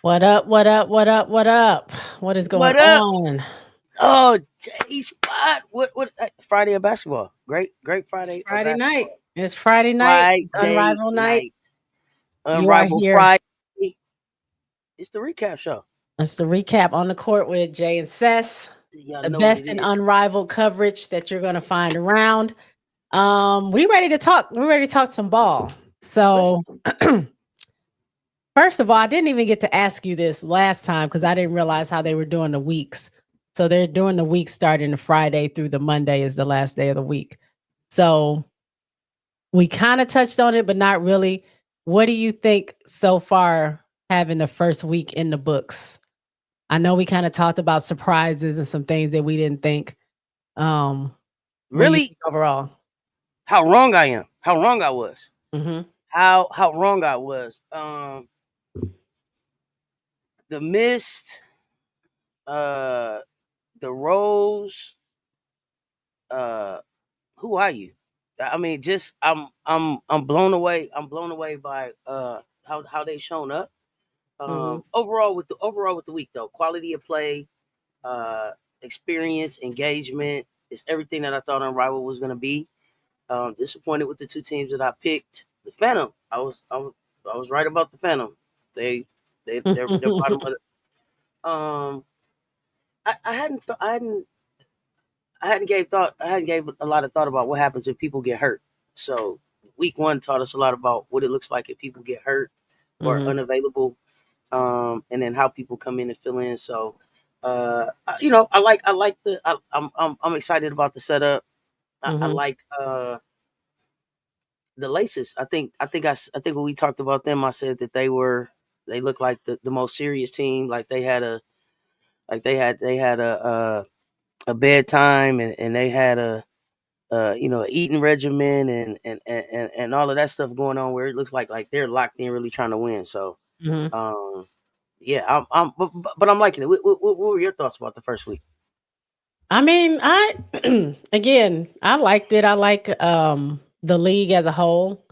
What up? What up? What up? What up? What is going What up? on? Oh, J Spot. What? Friday of basketball. Great It's Friday of Friday night. basketball. It's Friday night, Friday Unrivaled night. night. You are Unrivaled here. Friday. It's the recap show. It's the recap on the court with Jay and Cess. Y'all The know what it best and is. unrivaled coverage that you're going to find around. We ready to talk. We're ready to talk some ball. Let's. So, first of all, I didn't even get to ask you this last time because I didn't realize how they were doing the weeks. So they're doing the week starting the Friday through the Monday is the last day of the week. So we kind of touched on it, but not really. What do you think so far having the first week in the books? I know we kind of talked about surprises and some things that we didn't think. Um, what do you Really, think overall? how wrong I am. How wrong I was. Mm-hmm. How wrong I was. The mist. Uh, the rose. Uh, who are you? I mean, just I'm blown away. I'm blown away by how they shown up. Mm-hmm. Overall with the week though, quality of play, uh, experience, engagement is everything that I thought Unrivaled was going to be. Disappointed with the two teams that I picked. The Phantom, I was right about the Phantom. They they're bottom of the. I hadn't gave a lot of thought about what happens if people get hurt. So week one taught us a lot about what it looks like if people get hurt or Mm-hmm. unavailable, and then how people come in and fill in. So, I like I'm excited about the setup. I Mm-hmm. like the laces. I think when we talked about them, I said that they look like the most serious team. Like they had a bedtime and they had a eating regimen and all of that stuff going on where it looks like they're locked in really trying to win. So Mm-hmm. um yeah, but I'm liking it. What were your thoughts about the first week? I mean, I again, I liked it. I like the league as a whole.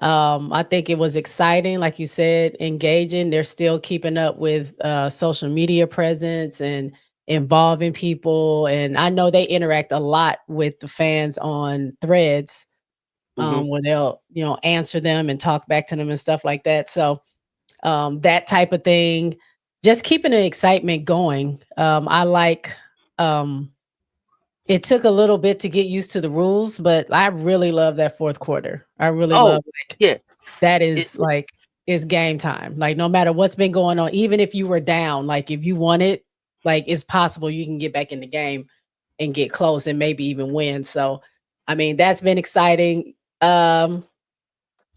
I think it was exciting, like you said, engaging. They're still keeping up with social media presence and involving people. And I know they interact a lot with the fans on threads, Hmm. where they'll, answer them and talk back to them and stuff like that. So that type of thing, just keeping the excitement going. I like um it took a little bit to get used to the rules, but I really love that fourth quarter. I really Oh love like yeah, that it, is like it's game time. Like no matter what's been going on, even if you were down, like if you won it, like it's possible you can get back in the game and get close and maybe even win. So I mean, that's been exciting.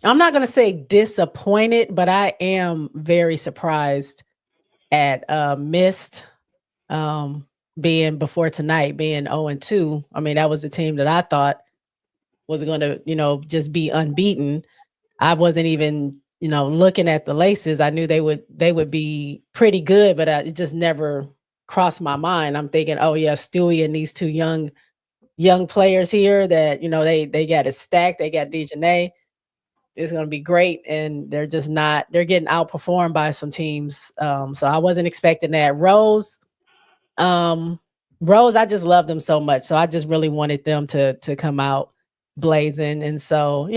I'm not gonna say disappointed, but I am very surprised at missed um being before tonight being 0-2. I mean, that was the team that I thought was going to, just be unbeaten. I wasn't even, looking at the laces. I knew they would be pretty good, but it just never crossed my mind. I'm thinking, oh yeah, Stewie and these two young players here that they got it stacked. They got Dejanay. It's going to be great, and they're just not. They're getting outperformed by some teams. So I wasn't expecting that. Um, Rose, I just love them so much. So I just really wanted them to come out blazing. And so,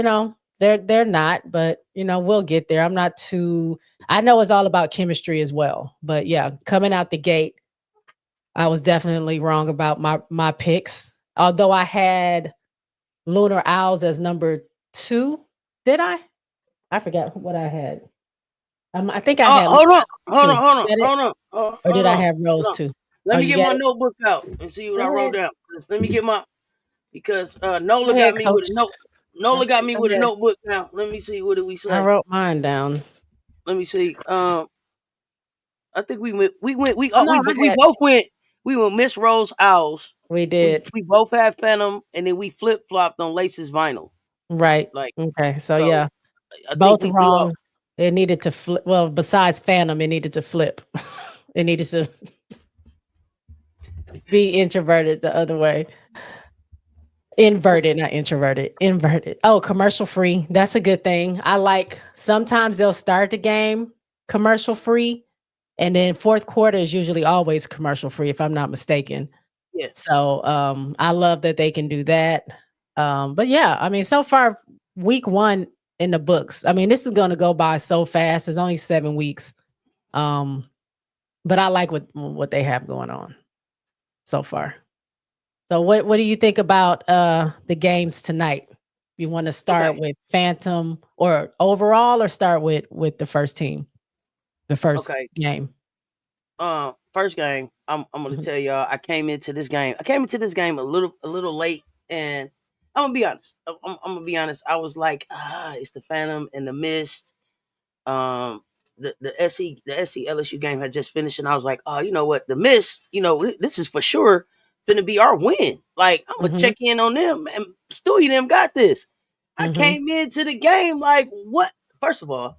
they're not, but we'll get there. I'm not too I know it's all about chemistry as well. But yeah, coming out the gate, I was definitely wrong about my picks. Although I had Lunar Owls as number 2. Did I? I forgot what I had. I think I had Lunar hold on, Owls 2. Is that it? Or hold did I on, have Rose hold on. 2? Oh, Let me you get got my it? notebook out and see what Go I wrote ahead. down. Let me get my because Go Nola got ahead, me with a coach. note. I Nola got said, me "Go with a ahead." notebook now. Let me see. What did we I say? wrote mine down. Let me see. I think Oh, no, we I had both went. We went Miss Rose Owls. we did. We both had Phantom, and then we flip flopped on Laces Vinyl. Right. Like Okay. So, so, yeah, I think both we threw wrong. out. It needed to flip. Well, besides Phantom, it needed to flip. It needed to be introverted the other way. Inverted, not introverted. Inverted. Oh, commercial free. That's a good thing. I like sometimes they'll start the game commercial free. And then fourth quarter is usually always commercial free, if I'm not mistaken. Yeah. So, I love that they can do that. But yeah, I mean, so far, week 1 in the books. I mean, this is gonna go by so fast. It's only 7 weeks. Um, but I like what they have going on so far. So what do you think about, the games tonight? You wanna start Okay. with Phantom or overall or start with the first team, the first Okay. game? First game, I'm gonna Mhm, tell y'all. I came into this game. I came into this game a little late, and I'm gonna be honest. I'm gonna be honest. I was like, it's the Phantom and the Mist. Um, the SC LSU game had just finished, and I was like, oh, you know what, the Mist. This is for sure gonna be our win. Like, I'm gonna mhm, check in on them, and Stewie them got this. I mhm, came into the game like, what? First of all,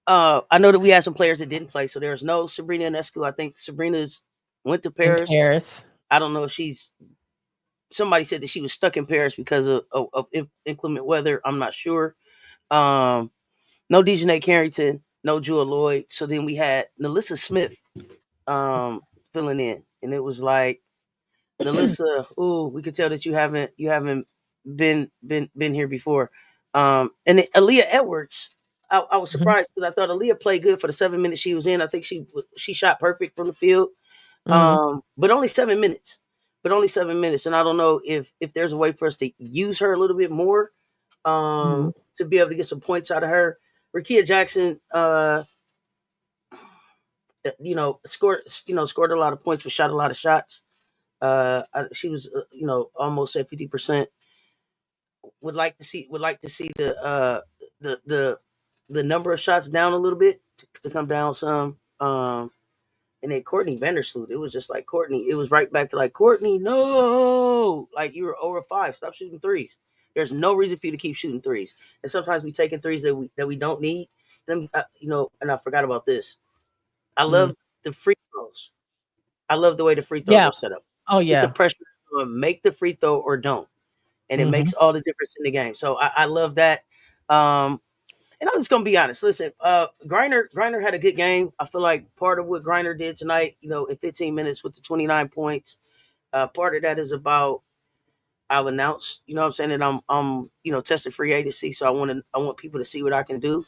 I know that we had some players that didn't play, so there's no Sabrina Ionescu. I think Sabrina's went to in Paris. Paris. I don't know if she's. Somebody said that she was stuck in Paris because of inclement weather. I'm not sure. Um, no Dejanay Carrington, no Jewel Lloyd. So then we had Nalissa Smith um, filling in, and it was like, Nalissa, ooh, we could tell that you haven't been here before. And then Aaliyah Edwards, I was Mhm, surprised because I thought Aaliyah played good for the 7 minutes she was in. I think she shot perfect from the field. mhm, But only 7 minutes. But only 7 minutes. And I don't know if there's a way for us to use her a little bit more, mhm, to be able to get some points out of her. Rakia Jackson, scored a lot of points, but shot a lot of shots. She was, almost at 50%. Would like to see the number of shots down a little bit, to come down some. And then Courtney Vandersloot, it was just like, Courtney. It was right back to like, Courtney, no, like, you were over 5. Stop shooting threes. There's no reason for you to keep shooting threes. And sometimes we taking threes that we don't need. Then and I forgot about this. I mhm. love the free throws. I love the way the free throws Yeah. are set up. Oh, Put the yeah. pressure on, make the free throw or don't, and it Mhm, makes all the difference in the game. So I love that. Um, and I'm just gonna be honest. Listen, Griner had a good game. I feel like part of what Griner did tonight, in 15 minutes with the 29 points, part of that is about, I've announced, what I'm saying, that I'm testing free agency, so I want people to see what I can do.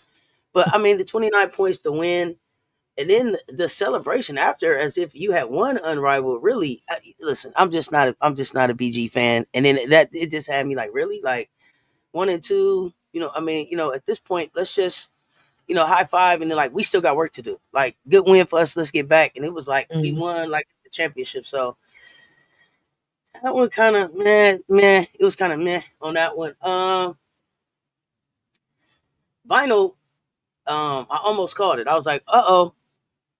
But I mean, the 29 points to win, and then the celebration after, as if you had won Unrivaled. Really, listen, I'm just not a BG fan, and then that it just had me like, really, like, 1 and 2. I mean, at this point, let's just, high five, and then, like, we still got work to do. Like, good win for us. Let's get back. And it was like we mhm, won like the championship. So that one kind of meh. It was kind of meh on that one. Vinyl. I almost called it. I was like,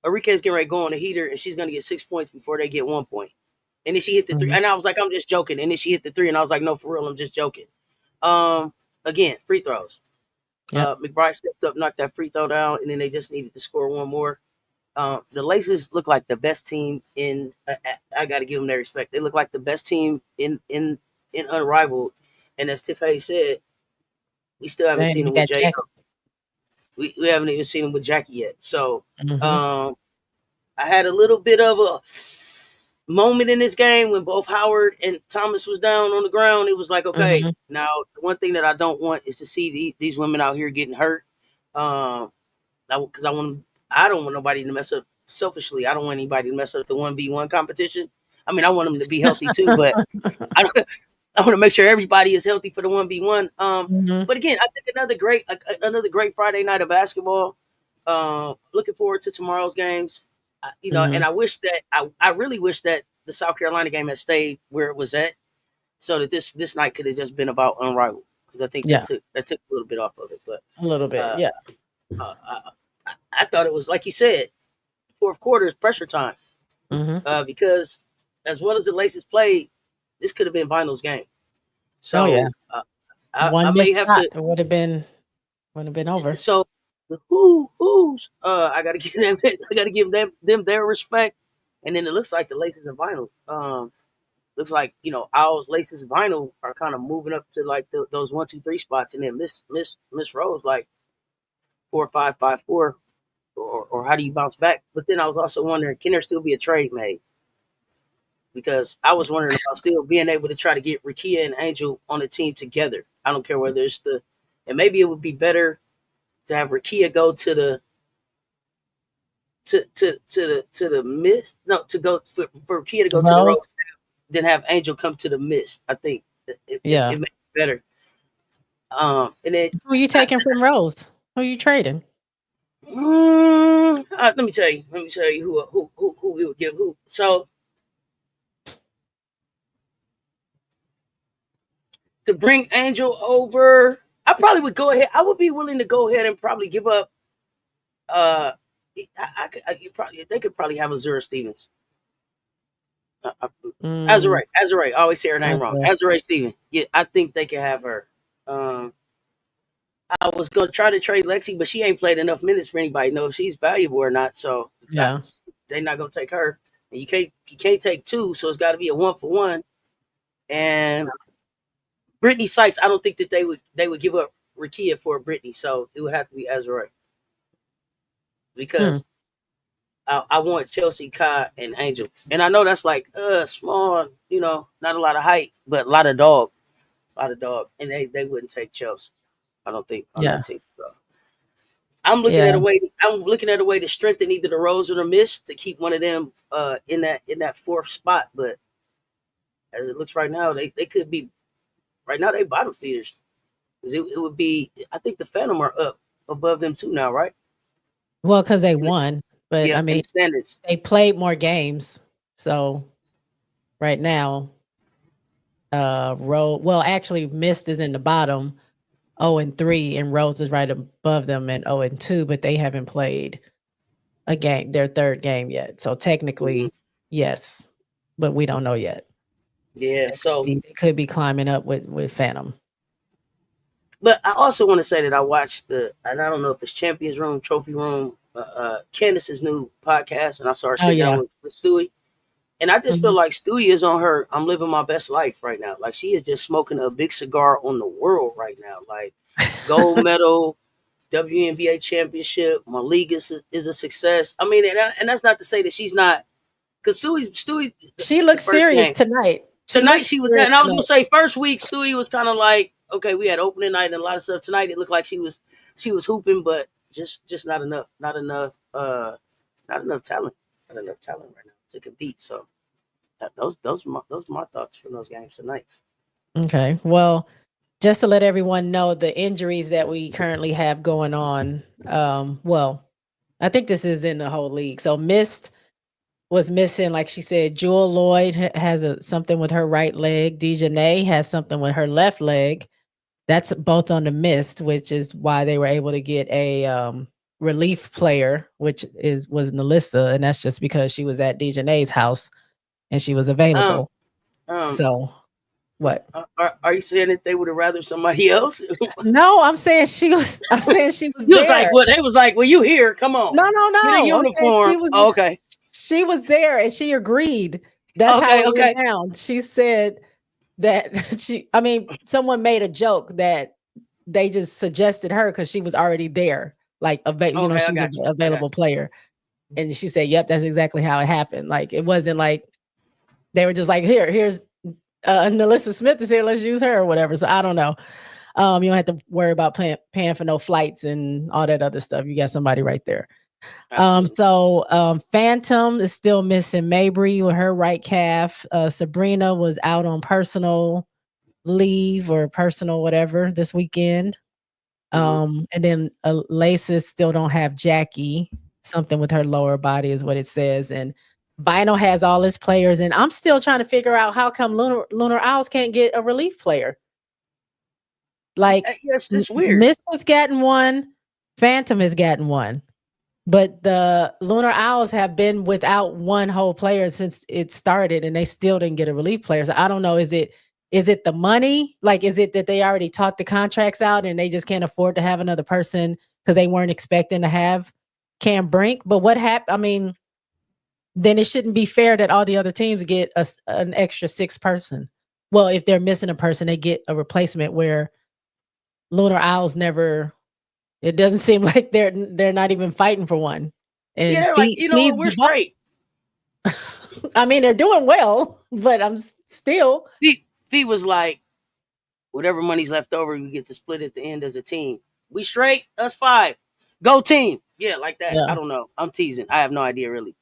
Enrique's getting ready to go on the heater, and she's gonna get 6 points before they get 1 point. And then she hit the three, mhm. and I was like, I'm just joking. And then she hit the three, and I was like, no, for real, I'm just joking. Again, free throws. Yep. McBride stepped up, knocked that free throw down, and then they just needed to score one more. The Laces look like the best team in. I got to give them their respect. They look like the best team in Unrivaled. And as Tiff Hayes said, we still They haven't ain't seen even them with got J. Jackie. We haven't even seen them with Jackie yet. So, Mhm, um, I had a little bit of a moment in this game when both Howard and Thomas was down on the ground. It was like, okay, mhm, now the one thing that I don't want is to see these women out here getting hurt. Um, because I don't want nobody to mess up. Selfishly, I don't want anybody to mess up the 1v1 competition. I mean, I want them to be healthy too, but I don't, I want to make sure everybody is healthy for the 1v1. mhm, But again, I think another great Friday night of basketball. Looking forward to tomorrow's games. And mhm. I wish that I really wish that the South Carolina game had stayed where it was at, so that this night could have just been about Unrivaled, because I think that Yeah, took a little bit off of it. But a little bit, uh, yeah. I thought it was, like you said, fourth quarter is pressure time, Mhm. because as well as the Laces played, this could have been Vinyl's game. Oh, yeah. So I One may missed have shot, to. it would have been over. So the who's I got to give them I got to give them their respect, and then it looks like the Laces and Vinyl. Looks like, Owls, Laces, and Vinyl are kind of moving up to like those 1, 2, 3 spots, and then Miss Rose like 4, 5, 5, 4. or how do you bounce back? But then I was also wondering, can there still be a trade made? Because I was wondering about still being able to try to get Rakia and Angel on the team together. I don't care whether it's and maybe it would be better to have Rakia go to the mist. No, to go for Rakia to go to the road, Rose. than have Angel come to the mist. I think it Yeah. makes it better. And then Who you taking from Rose? Who you trading? let me tell you. Let me tell you who we would give who. So to bring Angel over, I probably would go ahead. I would be willing to go ahead and probably give up. You probably they could probably have Azura Stevens. Mm, Azure. I always say her name that's wrong. it. Azure Stevens. Yeah, I think they can have her. Um, I was gonna try to trade Lexi, but she ain't played enough minutes for anybody to know if she's valuable or not. So Yeah. they're not gonna take her. And you can't take two, so it's got to be a 1-for-1. And Brittany Sykes, I don't think that they would give up Rakia for Brittany, so it would have to be Azure Hmm. because I want Chelsea, Kai, and Angel, and I know that's like small, not a lot of height, but a lot of dog, and they wouldn't take Chelsea. I don't think on Yeah. that team. So I'm looking Yeah. at a way. I'm looking at a way to strengthen either the Rose or the Mist to keep one of them in that fourth spot. But as it looks right now, they could be right now they bottom feeders. 'Cause it would be. I think the Phantom are up above them too now, right? Well, because they In the- won, but yeah, I in mean, the standards. they played more games. So right now, well, actually, Mist is in the bottom, 0-3, and Rose is right above them at 0-2, but they haven't played a game, their third game yet. So Mhm. technically, yes, but we don't know yet. Yeah. So, They could be climbing up with Phantom. but I also want to say that I watched and I don't know if it's Champions Room, Trophy Room, Candace's new podcast, and I saw her Oh sitting down yeah. with Stewie. And I just feel Mhm. like Stewie is on her. I'm living my best life right now. Like she is just smoking a big cigar on the world right now. Like gold medal, WNBA championship. My league is a success. I mean, and that's not to say that she's not. Because Stewie, She the looks first serious game tonight. She tonight looks she was there, serious and I was gonna tonight. say first week Stewie was kind of like okay, we had opening night and a lot of stuff. Tonight it looked like she was hooping, but just not enough, not enough talent, not enough talent right now to compete. So those are my thoughts from those games tonight. Okay. Well, just to let everyone know the injuries that we currently have going on. Well, I think this is in the whole league. So Mist was missing, like she said, Jewel Lloyd has something with her right leg. Dejanay has something with her left leg. That's both on the Mist, which is why they were able to get a relief player, which was Nalissa, and that's just because she was at Dejanay's house and she was Um, available. um, So what? are you saying that they would have rather somebody else? No, I'm saying she was. I'm saying she was You was like, there. well, they was like, well, you here? Come on, No, no, get a no. I'm saying uniform. she was. Oh, okay, She was there, and she agreed. That's how okay, it went okay. down. She said that she. I mean, someone made a joke that they just suggested her because she was already there. Like, Okay, I she's an got you. I got available you. player, and she said, "Yep, that's exactly how it happened." Like, it wasn't like they were just like, here's Nalissa Smith is here. Let's use her or whatever." So I don't know. You don't have to worry about paying for no flights and all that other stuff. You got somebody right there. Absolutely. Phantom is still missing Mabry with her right calf. Sabrina was out on personal leave or personal whatever this weekend. Hmm. And then Laces still don't have Jackie. Something with her lower body is what it says. And Vinyl has all his players, and I'm still trying to figure out how come Lunar Owls can't get a relief player. Like Yes, it's weird. Mist has gotten one, Phantom has gotten one. But the Lunar Owls have been without one whole player since it started, and they still didn't get a relief player. So I don't know. Is it the money? Like, is it that they already talked the contracts out and they just can't afford to have another person because they weren't expecting to have Cam Brink? But what happened? I mean, then it shouldn't be fair that all the other teams get an extra six person. Well, if they're missing a person, they get a replacement where Lunar Owls never. It doesn't seem like they're not even fighting for one. Yeah, And they're like, Fee you know what, Fee's we're the boss. straight. I mean, they're doing well, but still. Fee was like, whatever money's left over, we get to split at the end as a team. We straight, us 5. Go team. Yeah, like that. I Yeah. don't know. I'm teasing. I have no idea really.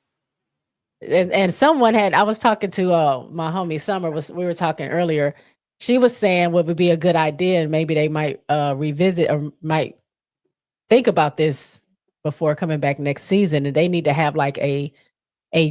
And someone had I was talking to my homie Summer we were talking earlier. She was saying what would be a good idea and maybe they might revisit or might think about this before coming back next season and they need to have like a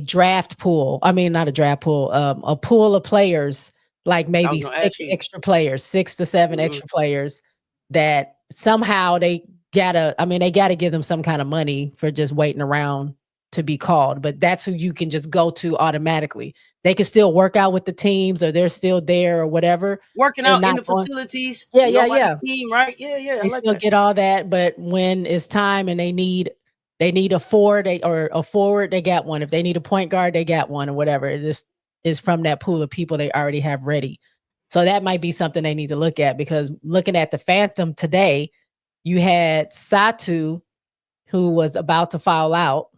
draft pool. I mean not a draft pool, a pool of players like I was maybe gonna ask 6 you. extra players, 6 to 7 Mm-hmm. extra players that somehow they gotta give them some kind of money for just waiting around to be called, but that's who you can just go to automatically. They can still work out with the teams or they're still there or whatever. Working They're out in not the going. facilities, Yeah, yeah, nobody's yeah. team, right? Yeah, yeah, I They like still that. get all that, but when it's time and they need a forward, or a forward, they got one. If they need a point guard, they got one or whatever. This is from that pool of people they already have ready. So that might be something they need to look at because looking at the Phantom today, you had Satu, who was about to foul out,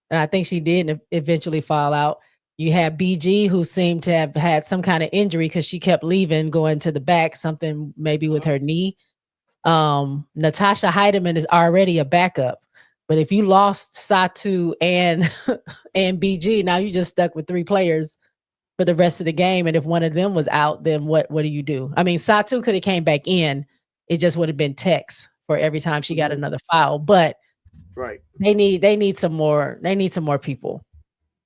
and I think she did eventually foul out. You had BG, who seemed to have had some kind of injury because she kept leaving, going to the back, something maybe with Mhm. her knee. Natasha Heidemann is already a backup, but if you lost Satu and and BG, now you just stuck with 3 players for the rest of the game. And if one of them was out, then what do you do? I mean, Satu could have came back in. It just would have been text for every time she got Mhm. another foul. But Right. they need some more. They need some more people.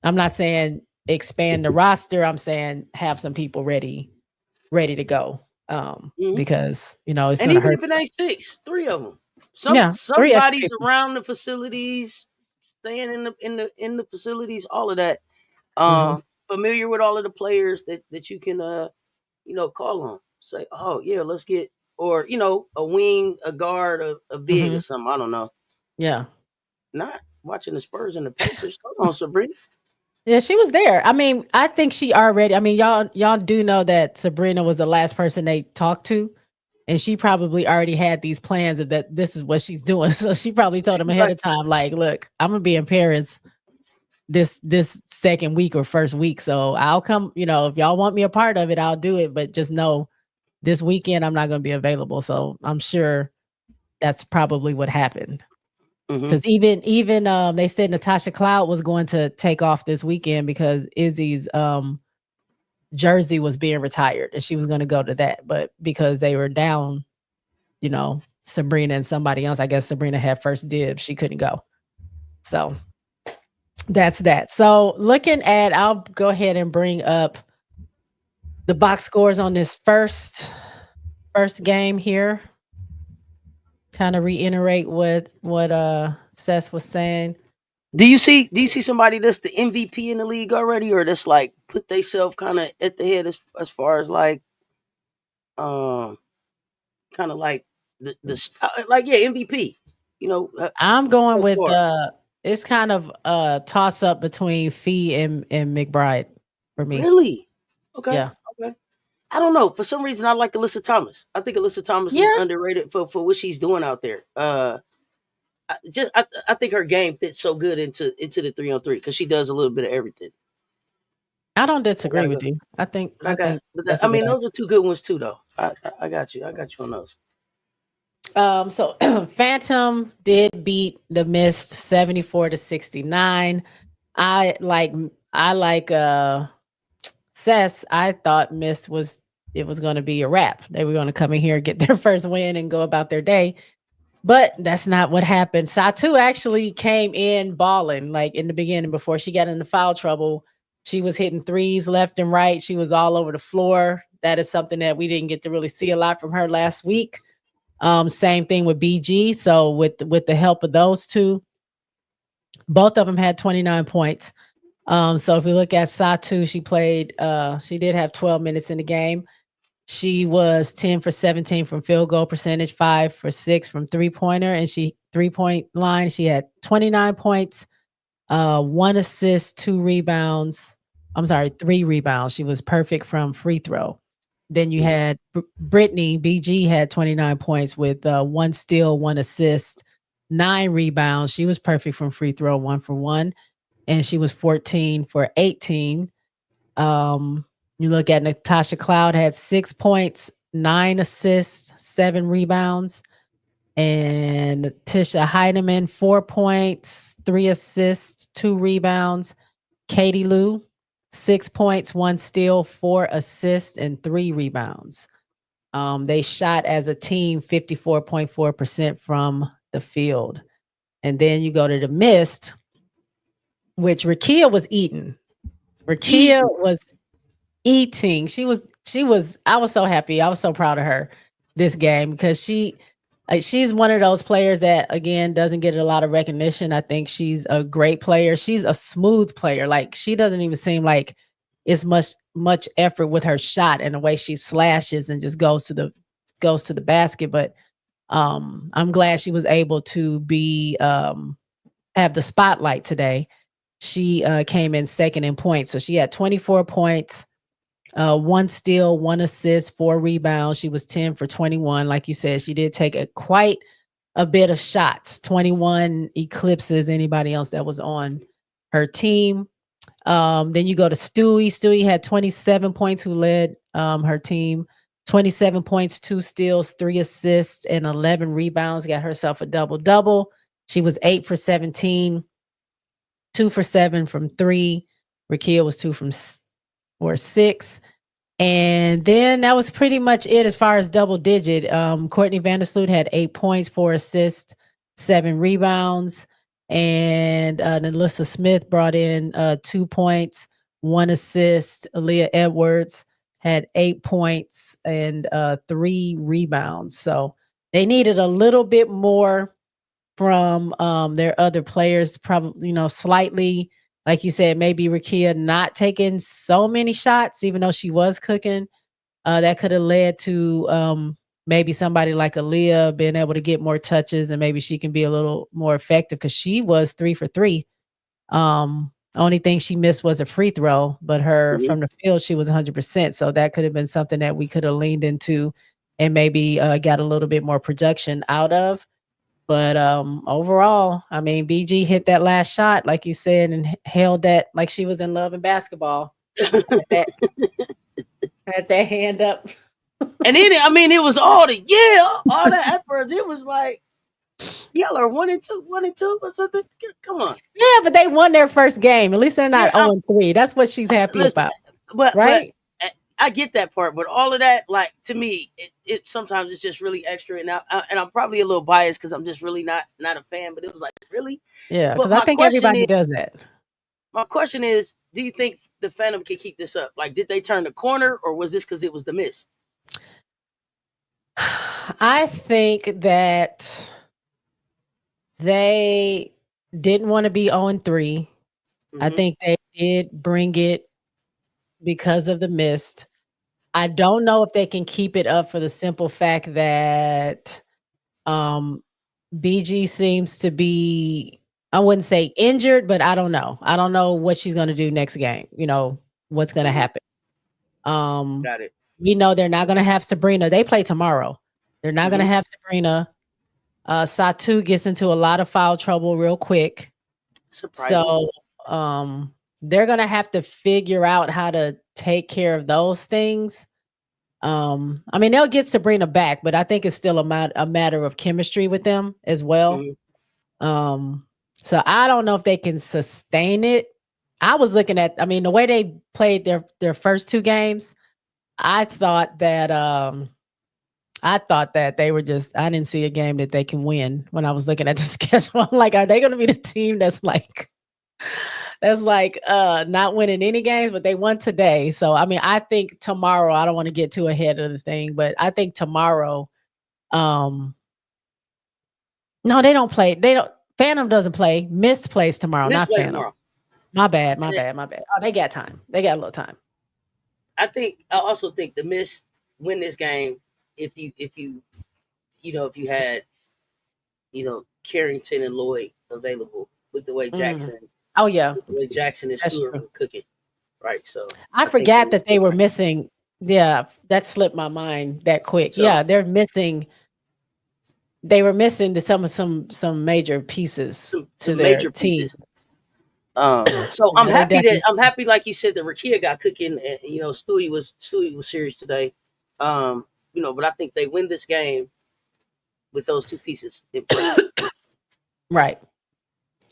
I'm not saying expand the roster. I'm saying have some people ready to go. Mhm. Because it's And gonna even hurt. if it ain't 6, 3 of them. Yeah, 3 extra Somebody's people. around the facilities, staying in the facilities, all of that. Mhm. Familiar with all of the players that you can call on. Say, oh yeah, let's get, or a wing, a guard, a big or Mhm. something. I don't know. Yeah. Not watching the Spurs and the Pacers. Hold on, Sabrina. Yeah, she was there. I mean, I think she already. I mean, y'all do know that Sabrina was the last person they talked to, and she probably already had these plans of that this is what she's doing. So she probably told them She's ahead like, of time, like, "Look, I'm gonna be in Paris this second week or first week, so I'll come. If y'all want me a part of it, I'll do it. But just know this weekend I'm not gonna be available." So I'm sure that's probably what happened. mm-hmm. Because even they said Natasha Cloud was going to take off this weekend because Izzy's jersey was being retired and she was going to go to that, but because they were down, Sabrina and somebody else, I guess Sabrina had first dibs, she couldn't go. So that's that. So I'll go ahead and bring up the box scores on this first game here. Kind of reiterate what Cess was saying. Do you see somebody that's the MVP in the league already, or that's like put themselves kind of at the head as far as like um kind of like like yeah, MVP. I'm going So with far. it's kind of a toss up between Fee and McBride for me. Really? Okay. Yeah. Okay. I don't know. For some reason, I like Alyssa Thomas. I think Alyssa Thomas is Yeah. underrated for what she's doing out there. I think her game fits so good into the 3-on-3 because she does a little bit of everything. I don't I disagree gotta with go. you. I think But I think that's I a good mean, idea. those are two good ones too, though. I got you. I got you on those. So Phantom did beat the Mist 74-69. I like Cess. I thought Mist was going to be a wrap. They were going to come in here, get their first win and go about their day. But that's not what happened. Satu actually came in balling like in the beginning before she got into foul trouble. She was hitting threes left and right. She was all over the floor. That is something that we didn't get to really see a lot from her last week. Same thing with BG. So with the help of those two, both of them had 29 points. So if we look at Satu, she did have 12 minutes in the game. She was 10 for 17 from field goal percentage, 5 for 6 from three-pointer, and 3-point line. She had 29 points, 1 assist, 2 rebounds. I'm sorry, 3 rebounds. She was perfect from free throw. Then you Mhm. had Brittany, BG had 29 points with 1 steal, 1 assist. 9 rebounds. She was perfect from free throw, 1 for 1, and she was 14 for 18. You look at Natasha Cloud had 6 points, 9 assists, 7 rebounds. And Tisha Heidemann, 4 points, 3 assists, 2 rebounds. Katie Lou, 6 points, 1 steal, 4 assists, and 3 rebounds. They shot as a team 54.4% from the field. And then you go to the mist, which Rakia was eating. Rakia was eating. She was, I was so happy. I was so proud of her this game because she's one of those players that, again, doesn't get a lot of recognition. I think she's a great player. She's a smooth player. Like, she doesn't even seem like it's much effort with her shot and the way she slashes and just goes to the basket. But I'm glad she was able to be have the spotlight today. She came in second in points. So she had 24 points, 1 steal, 1 assist, 4 rebounds. She was 10 for 21. Like you said, she did take quite a bit of shots. 21 eclipses anybody else that was on her team. Then you go to Stewie. Stewie had 27 points, who led her team. 27 points, 2 steals, 3 assists, and 11 rebounds. Got herself a double-double. She was 8 for 17, 2 for 7 from 3. Rakia was 2 for 6. And then that was pretty much it as far as double digit. Courtney Vandersloot had 8 points, 4 assists, 7 rebounds. And Alyssa Smith brought in 2 points, 1 assist. Aaliyah Edwards had 8 points and 3 rebounds. So they needed a little bit more from their other players, probably, slightly, like you said, maybe Rakia not taking so many shots, even though she was cooking. That could have led to maybe somebody like Aaliyah being able to get more touches, and maybe she can be a little more effective because she was 3 for 3. Only thing she missed was a free throw, but from the field, she was 100%. So that could have been something that we could have leaned into and maybe got a little bit more production out of. But overall, I mean, BG hit that last shot, like you said, and held that like she was in love and basketball. Had that hand up. And then, I mean, it was all that efforts. It was like, y'all are 1-2 or something. Come on. Yeah, but they won their first game. At least they're not 0-3. That's what she's happy about. Right? But I get that part, but all of that, like, to me, it sometimes it's just really extra. And I'm probably a little biased because I'm just really not a fan. But it was like, really? Yeah, because I think everybody does that. My question is, do you think the Phantom can keep this up? Like, did they turn the corner, or was this because it was the miss? I think that they didn't want to be 0-3. I think they did bring it because of the mist. I don't know if they can keep it up for the simple fact that BG seems to be, I wouldn't say injured, but I don't know. I don't know what she's going to do next game. What's going to happen. Got it. We know they're not going to have Sabrina. They play tomorrow. They're not going to have Sabrina. Satu gets into a lot of foul trouble real quick. Surprising. So they're going to have to figure out how to take care of those things. I mean, they'll get Sabrina back, but I think it's still a matter of chemistry with them as well. So I don't know if they can sustain it. I was looking at, I mean, the way they played their first 2 games, I thought that they were just, I didn't see a game that they can win when I was looking at the schedule. I'm like, are they going to be the team that's like not winning any games, but they won today. So, I mean, I think tomorrow, I don't want to get too ahead of the thing, but I think tomorrow, no, they don't play. Phantom doesn't play. Mist plays tomorrow, not Phantom. Tomorrow. My bad. Oh, they got time. They got a little time. I also think the Mist win this game if you had, Carrington and Lloyd available with the way Jackson. Oh yeah, with the way Jackson and Stewart were cooking, right? So I forgot that they were missing. Yeah, that slipped my mind that quick. So, yeah, they're missing they were missing some major pieces to some their major team. pieces. So I'm Yeah, they're happy that definitely like you said, that Rakia got cooking. And, Stewie was serious today. But I think they win this game with those two pieces in place. right.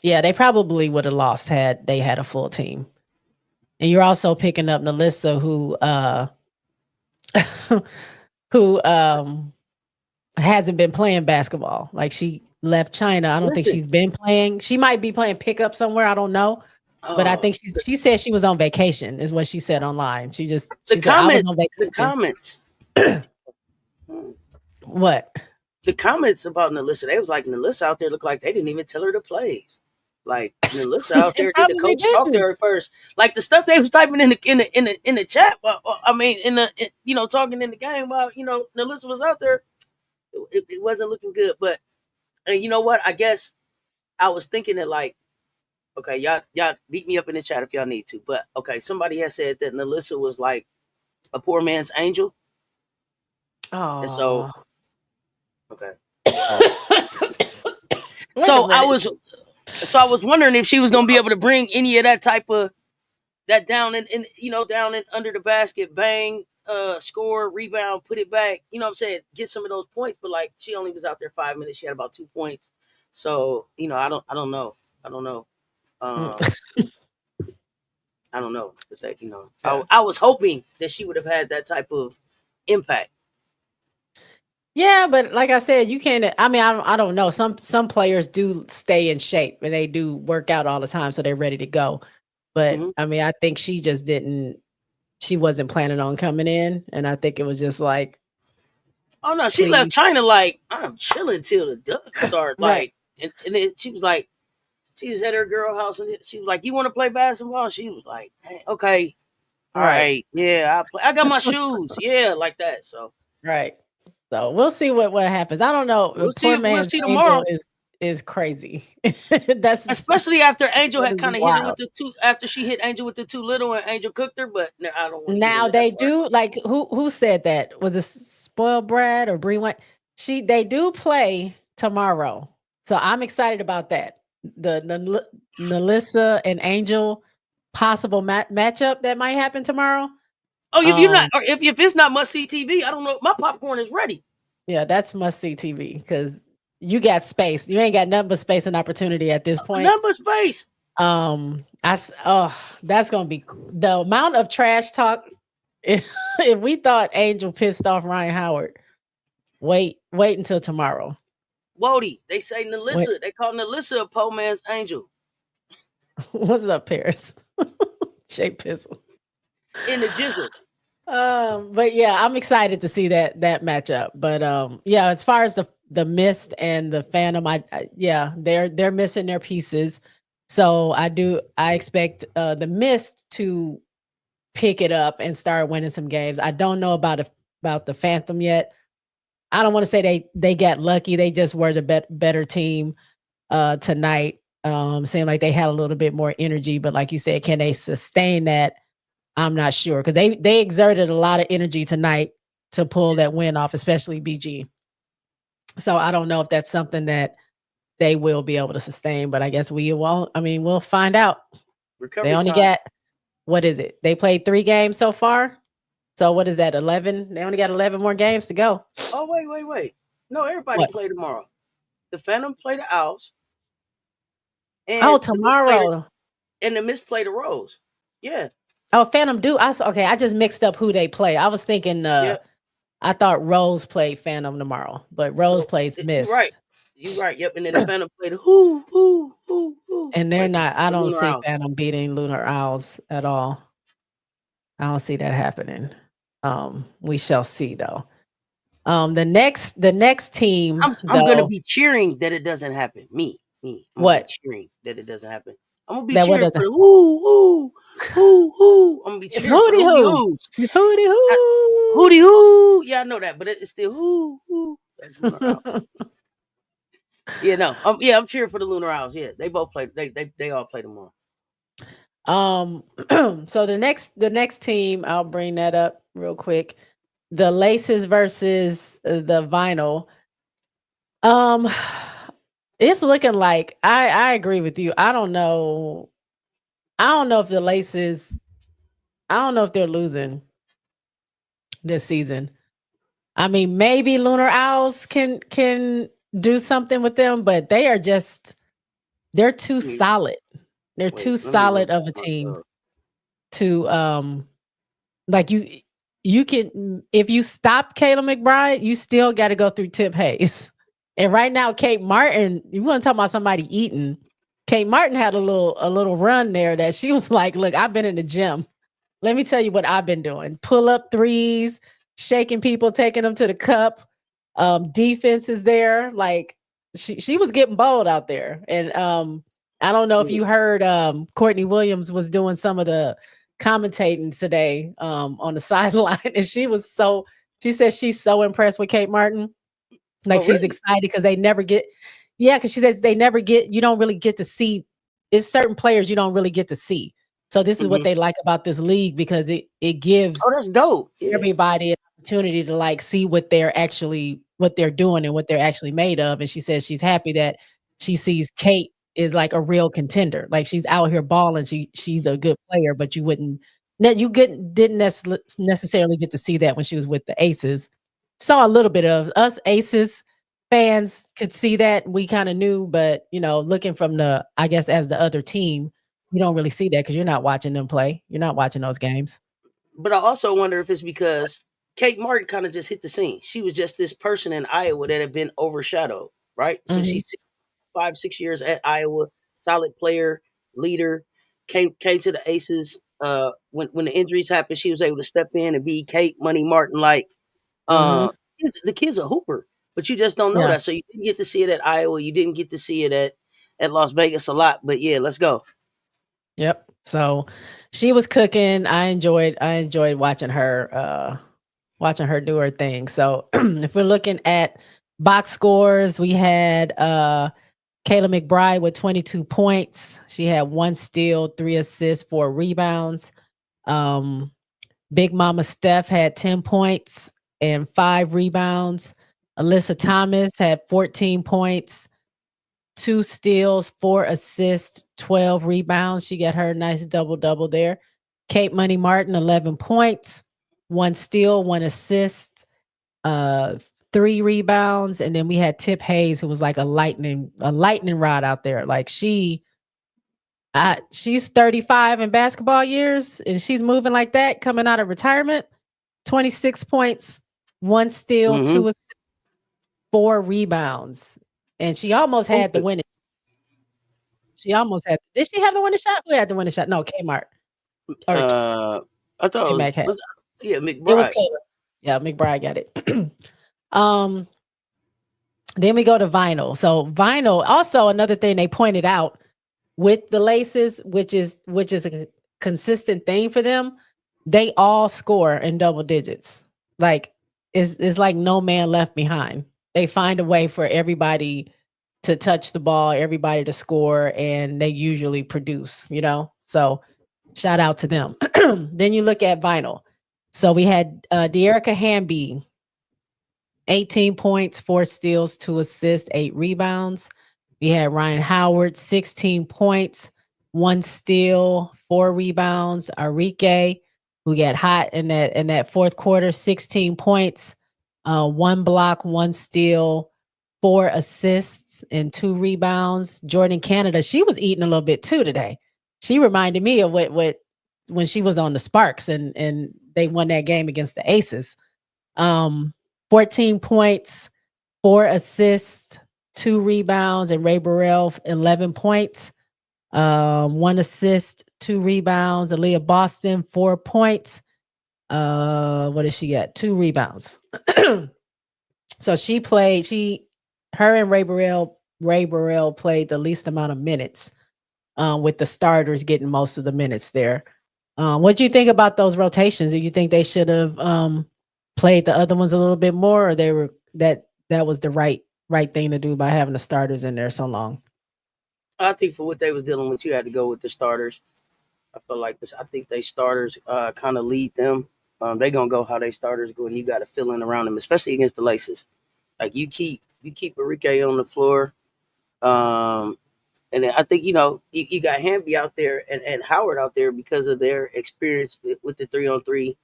Yeah, they probably would have lost had they had a full team. And you're also picking up Nalissa, who hasn't been playing basketball. Like she left China. I don't think Listen, she's been playing. She might be playing pickup somewhere. I don't know. But I think the, she said she was on vacation, is what she said online. the She said I was on the vacation. comments, What? the comments about Nalissa, they was like, Nalissa out there looked like they didn't even tell her the plays. Like Nalissa out They there, did the probably coach talk to didn't. her first? Like the stuff they was typing in the chat. I mean, talking in the game while Nalissa was out there, it wasn't looking good. But and you know what? I guess I was thinking that, like, okay, y'all beat me up in the chat if y'all need to. But okay, somebody has said that Nalissa was like a poor man's angel, and so Oh. okay. Wait a So I minute. was wondering if she was gonna be able to bring any of that type of that down down in under the basket, bang, score, rebound, put it back. You know what I'm saying? Get some of those points, but like she only was out there 5 minutes. She had about 2 points. So I don't know. I don't know. Mm. Um, I don't know. But that Yeah. I was hoping that she would have had that type of impact. Yeah, but like I said, you can't. I mean, I don't know. Some players do stay in shape and they do work out all the time, so they're ready to go. But Hmm. I mean, I think she just didn't. She wasn't planning on coming in, and I think it was just like, Oh no, she left please, China like I'm chilling till the duck start. right, Like, and then she was like, she was at her girl house and she was like, "You want to play basketball?" She was like, hey, "Okay, all right, right, yeah, I play. I got my shoes, yeah, like that." So right. So we'll see what happens. I don't know. The we'll poor see. We'll man's see angel tomorrow. is crazy. That's Especially after Angel that had is kind of hit her with wild. the two. After she hit Angel with the too little, and Angel cooked her. But no, I don't want to get Now into that they part. do like who said that? Was it Spoiled Brad or Bree White? They do play tomorrow. So I'm excited about that. The Nalissa and Angel possible matchup that might happen tomorrow. Oh, if you're not, Um or if it's not must see TV, I don't know. My popcorn is ready. yeah, that's must see TV because you got space. You ain't got nothing but space and opportunity at this point. Number space. That's gonna be the amount of trash talk. If we thought Angel pissed off Ryan Howard, wait until tomorrow. Wody, they say Wait, Nalissa. They call Nalissa a poor man's angel what's up, Paris? Shay Pizzle. in the jizzle. But yeah, I'm excited to see that matchup. But yeah, as far as the Mist and the Phantom, yeah, they're missing their pieces. So I expect the Mist to pick it up and start winning some games. I don't know about the Phantom yet. I don't want to say they got lucky. They just were the better team tonight. Seemed like they had a little bit more energy, but like you said, can they sustain that? I'm not sure because they exerted a lot of energy tonight to pull that win off, especially BG. So I don't know if that's something that they will be able to sustain, but I guess we won't. I mean, we'll find out. They Recovery only time. got what is it? They played 3 games so far. So what is that? 11? They only got 11 more games to go. Oh wait. No, everybody What? play tomorrow. The Phantom play the Owls, Oh, and tomorrow. the Mist play the Rose. Yeah, Oh, Phantom do. Okay, I just mixed up who they play. I was thinking yeah. I thought Rose played Phantom tomorrow, but Rose No, plays you right. Mist. You right. Yep. And then the Phantom play the who And they're play not I the don't Lunar see Owls. Phantom beating Lunar Owls at all. I don't see that happening. We shall see though. The next team I'm gonna though, be cheering that it doesn't happen. Me. I'm gonna be what? cheering that it doesn't happen. I'm gonna be That what cheering for doesn't the who. I'm gonna be It's cheering for the Hootie hootie Hoo. hoos. It's Hootie Hootie hoo. Yeah, I know that, but it's still who. That's Lunar Owls. Hoo. Yeah, no. I'm cheering for the Lunar Owls. Yeah, they both play. They all play tomorrow. So the next team, I'll bring that up real quick. The Laces versus the Vinyl. Um, it's looking like I agree with you. I don't know. I don't know if the Laces. I don't know if they're losing this season. I mean, maybe Lunar Owls can do something with them, but they're too Wait, solid. They're too wait, let me look solid of a team myself. to like you can if you stopped Kayla McBride, you still got to go through Tip Hayes. And right now, Kate Martin, you want to talk about somebody eating? Kate Martin had a little run there that she was like, "Look, I've been in the gym. Let me tell you what I've been doing: pull up threes, shaking people, taking them to the cup. Defense is there. Like she was getting bold out there. And I don't know if Yeah. you heard Courtney Williams was doing some of the commentating today on the sideline, and she said she's so impressed with Kate Martin. Like Oh, she's really? excited because they never get, yeah, because she says they never get, you don't really get to see. It's certain players you don't really get to see. So this is what Hmm. they like about this league because it Oh, gives that's dope. Yeah. everybody an opportunity to like see what they're doing and what they're actually made of. And she says she's happy that she sees Kate is like a real contender. Like she's out here balling. She's a good player, but you didn't necessarily get to see that when she was with the Aces. Saw a little bit of us Aces fans could see that. We kind of knew, but looking from the I guess as the other team, you don't really see that because you're not watching them play. You're not watching those games. But I also wonder if it's because Kate Martin kind of just hit the scene. She was just this person in Iowa that had been overshadowed, right? So Mhm. she's 5, 6 years at Iowa, solid player, leader. Came to the Aces. When the injuries happened, she was able to step in and be Kate Money Martin like. Mhm. The kid's a hooper, but you just don't know Yeah. that. So you didn't get to see it at Iowa. You didn't get to see it at Las Vegas a lot. But yeah, let's go. Yep. So she was cooking. I enjoyed watching her do her thing. So if we're looking at box scores, we had Kayla McBride with 22 points. She had 1 steal, 3 assists, 4 rebounds. Um, Big Mama Steph had 10 points and 5 rebounds. Alyssa Thomas had 14 points, 2 steals, 4 assists, 12 rebounds. She got her nice double double there. Kate Money Martin, 11 points, 1 steal, 1 assist, uh, 3 rebounds. And then we had Tip Hayes, who was like a lightning rod out there. Like she's 35 in basketball years and she's moving like that coming out of retirement. 26 points, 1 steal, Mm-hmm. 4 rebounds. And she almost had the winning. She almost had. Did she have the winning shot? Who had the winning shot? No, Kmart or Uh, I thought K-Mac had. yeah, It was McBride. Kayla. Yeah, McBride got it. um, then we go to vinyl. So vinyl, also another thing they pointed out with the laces, which is a consistent thing for them. They all score in double digits. Like it's like no man left behind. They find a way for everybody to touch the ball, everybody to score, and they usually produce. So shout out to them. Then you look at vinyl. So we had De'Erica Hamby, 18 points, 4 steals, 2 assists, 8 rebounds. We had Ryan Howard, 16 points, 1 steal, 4 rebounds. Arike, who got hot in that fourth quarter, 16 points, 1 block, 1 steal, 4 assists, and 2 rebounds. Jordan Canada, she was eating a little bit too today. She reminded me of what when she was on the Sparks and they won that game against the Aces. Um, 14 points, 4 assists, 2 rebounds, and Ray Burrell, 11 points, 1 assist, 2 rebounds. Aaliyah Boston, 4 points. What did she get? 2 rebounds. So her and Ray Burrell played the least amount of minutes, with the starters getting most of the minutes there. What do you think about those rotations? Do you think they should have played the other ones a little bit more, or that was the right thing to do by having the starters in there so long? I think for what they was dealing with, you had to go with the starters. I feel like this. I think they starters kind of lead them. They gonna go how they starters go, and you got to fill in around them, especially against the laces. Like you keep you keep Enrique on the floor. And then I think you got Hamby out there and Howard out there because of their experience with the 3-on-3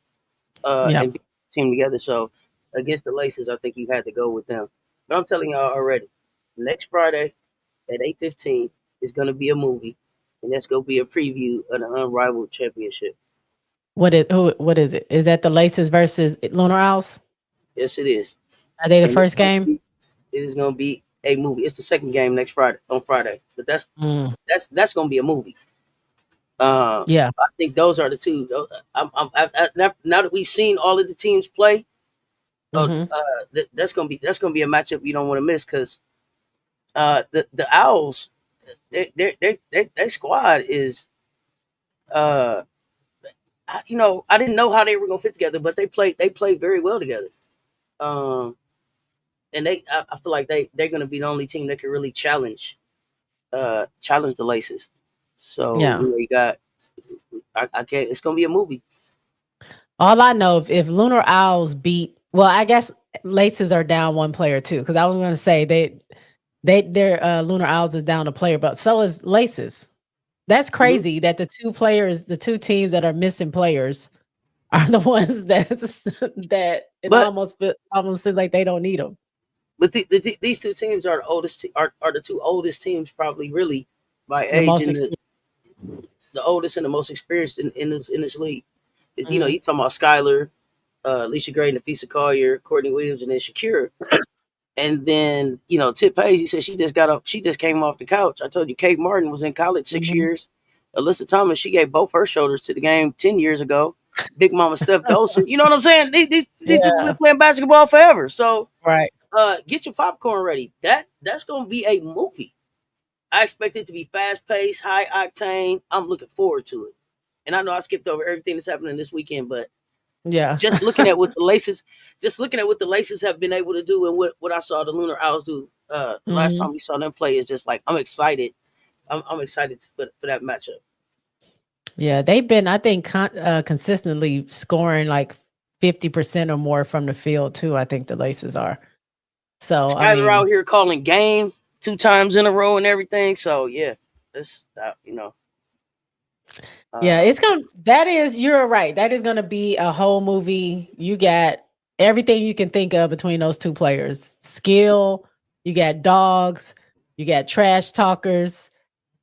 and Yep. being a team together. So against the Laces, I think you had to go with them. But I'm telling y'all already, next Friday at 8:15 is going to be a movie, and that's going to be a preview of the Unrivaled Championship. What is it? Is that the Laces versus Lunar Owls? Yes, it is, Are they the and first game? it is going to be a movie. It's the second game next Friday on Friday, but that's Mm, that's going to be a movie. Uh, yeah. I think those are the two. Now that we've seen all of the teams play, Hmm. that's gonna be a matchup you don't want to miss because the Owls, their squad is uh I didn't know how they were gonna fit together, but they played very well together. Um, and I feel like they're gonna be the only team that can really challenge the Laces. So Yeah. you got I can't. It's gonna be a movie. All I know, if Lunar Owls beat, well, I guess Laces are down one player too. Because I was going to say their Lunar Owls is down a player, but so is Laces. That's Mhm. crazy that the two teams that are missing players are the ones that it But almost seems like they don't need them. these two teams are the oldest are the two oldest teams probably really by The age most and experienced. the oldest and the most experienced in this league. Hmm. You talking about Skylar, Alicia Gray, Nafisa Collier, Courtney Williams, and then Shakira. And then Tip Hayes. He said she just got up. She just came off the couch. I told you, Kate Martin was in college 6 years. Alyssa Thomas, she gave both her shoulders to the game 10 years ago. Big Mama Steph Dolson. You know what I'm saying? These people been Yeah. playing basketball forever. So Right. get your popcorn ready. That's gonna be a movie. I expect it to be fast paced, high octane. I'm looking forward to it. And I know I skipped over everything that's happening this weekend, but Yeah. just looking at what the Laces, have been able to do, and what I saw the Lunar Owls do the last Hmm. time we saw them play is just like I'm excited. I'm excited for that matchup. Yeah. They've been, I think, consistently scoring like 50% or more from the field too. I think the Laces are. So I Skylar out mean, here calling game 2 times in a row and everything. So yeah, this yeah, uh, it's gonna. That is, you're right. That is gonna be a whole movie. You got everything you can think of between those two players. Skill. You got dogs. You got trash talkers.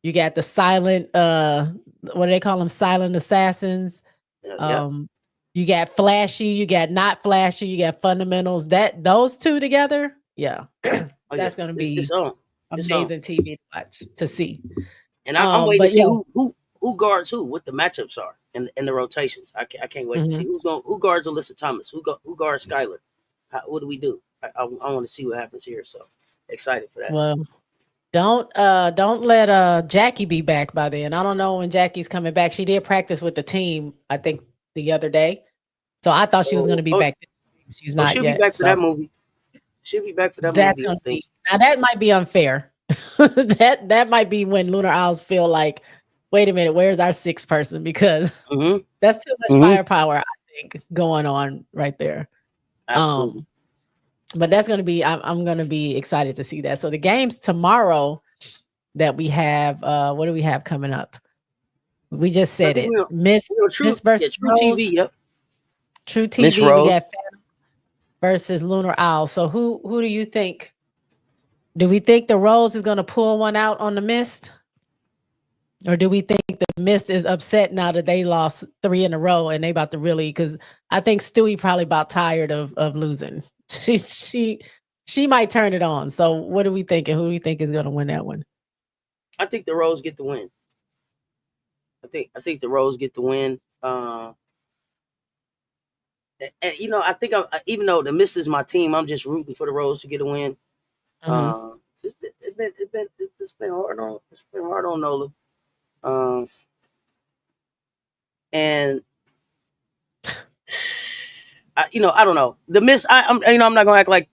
You got the silent. What do they call them? Silent assassins. yeah. Um, you got flashy. You got not flashy. You got fundamentals. That those two together. Yeah, Oh yeah, that's gonna it's be on. It's on. amazing TV to watch to see. And I'm waiting to But see yeah. who guards who, what the matchups are, and the rotations. I can't wait to see Mhm. who guards Alyssa Thomas, who guards Skylar. What do we do? I want to see what happens here. So excited for that. Well, don't let Jackie be back by then. I don't know when Jackie's coming back. She did practice with the team, I think, the other day. So I thought she was Oh, gonna be oh, back. She's oh, not she'll be yet. back for that So movie. She'll be back for that that's movie. I gonna think. be, now that might be unfair. That might be when Lunar Owls feel like, wait a minute, where's our sixth person? Because Mm-hmm. that's too much Mm-hmm. firepower, I think, going on right there. Absolutely. Um, but that's gonna be, I'm gonna be excited to see that. So the games tomorrow that we have, what do we have coming up? We just I said think it. we're Miss yeah, versus True TV. Rose, Yep. True Miss TV. We Rose. got versus Lunar Owl. So who do you think? Do we think the Rose is gonna pull one out on the Mist? Or do we think the Mist is upset now that they lost 3 in a row and they about to really, because I think Stewie probably about tired of losing. She might turn it on. So what are we thinking? Who do we think is gonna win that one? I think the Rose get the win. I think the Rose get the win. And I think even though the Mist is my team, I'm just rooting for the Rose to get a win. Hmm. It's been hard on Nola. Um, and I don't know the Mist. I'm not gonna act like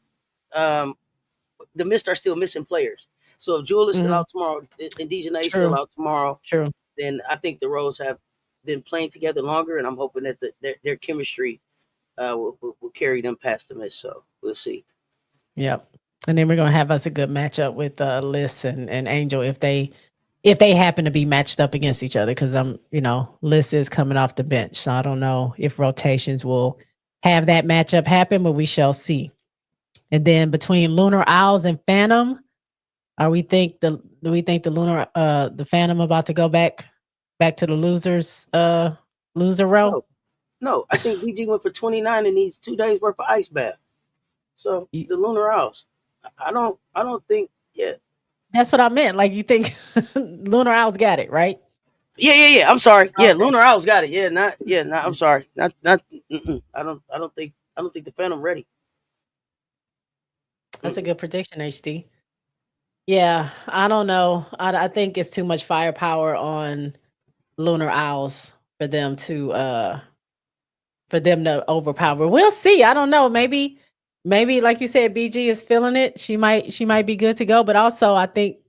um, the Mist are still missing players. So if Jewel is still Hmm. out tomorrow and Dejanay is still True, out tomorrow, true. then I think the Rose have been playing together longer, and I'm hoping that their chemistry will carry them past the Mist. So we'll see. Yep. And then we're gonna have us a good matchup with Liz and Angel if they happen to be matched up against each other. Because Liz is coming off the bench, so I don't know if rotations will have that matchup happen, but we shall see. And then between Lunar Owls and Phantom, do we think the Phantom about to go back to the loser row? No, no. I think BG went for 29 and needs 2 days worth of ice bath. So You- the Lunar Owls. I don't think. Yeah. That's what I meant. Like you think Lunar Owls got it, right? Yeah. I'm sorry. Yeah, Okay. Lunar Owls got it. Yeah, not. Yeah, not. I'm sorry. Not. I don't think the Phantom ready. That's a Mm-mm. good prediction, HD. Yeah, I don't know. I think it's too much firepower on Lunar Owls for them to overpower. We'll see. I don't know. Maybe like you said, BG is feeling it. She might be good to go. But also, I think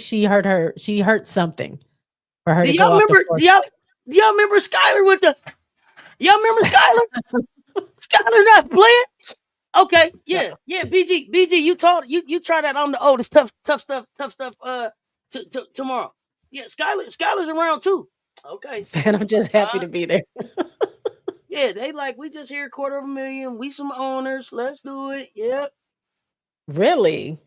she hurt something for her Do to y'all go off the remember? floor. Do y'all remember Skylar with the? Y'all remember Skylar? Skylar not playing. Okay, No. yeah. BG. You try that on the oldest tough stuff. Tomorrow. Yeah, Skylar's around too. Okay. And I'm just happy to be there. Yeah, they like we just here $250,000. We some owners. Let's do it. Yep. Really?